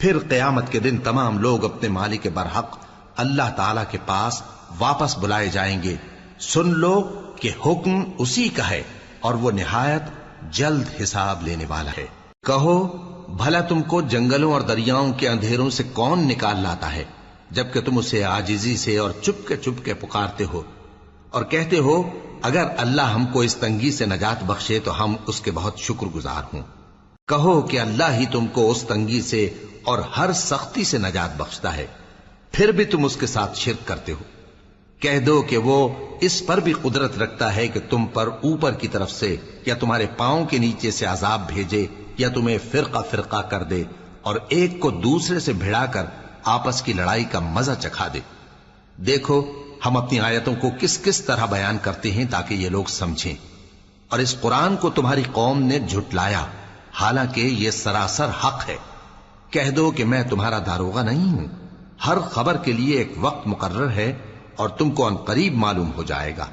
پھر قیامت کے دن تمام لوگ اپنے مالک برحق اللہ تعالی کے پاس واپس بلائے جائیں گے۔ سن لو کہ حکم اسی کا ہے اور وہ نہایت جلد حساب لینے والا ہے۔ کہو بھلا تم کو جنگلوں اور دریاؤں کے اندھیروں سے کون نکال لاتا ہے جبکہ تم اسے عاجزی سے اور چپ کے پکارتے ہو اور کہتے ہو اگر اللہ ہم کو اس تنگی سے نجات بخشے تو ہم اس کے بہت شکر گزار ہوں۔ کہو کہ اللہ ہی تم کو اس تنگی سے اور ہر سختی سے نجات بخشتا ہے، پھر بھی تم اس کے ساتھ شرک کرتے ہو۔ کہہ دو کہ وہ اس پر بھی قدرت رکھتا ہے کہ تم پر اوپر کی طرف سے یا تمہارے پاؤں کے نیچے سے عذاب بھیجے یا تمہیں فرقہ فرقہ کر دے اور ایک کو دوسرے سے بھڑا کر آپس کی لڑائی کا مزہ چکھا دے۔ دیکھو ہم اپنی آیتوں کو کس کس طرح بیان کرتے ہیں تاکہ یہ لوگ سمجھیں، اور اس قرآن کو تمہاری قوم نے جھٹلایا حالانکہ یہ سراسر حق ہے۔ کہہ دو کہ میں تمہارا داروغہ نہیں ہوں، ہر خبر کے لیے ایک وقت مقرر ہے اور تم کو عنقریب معلوم ہو جائے گا۔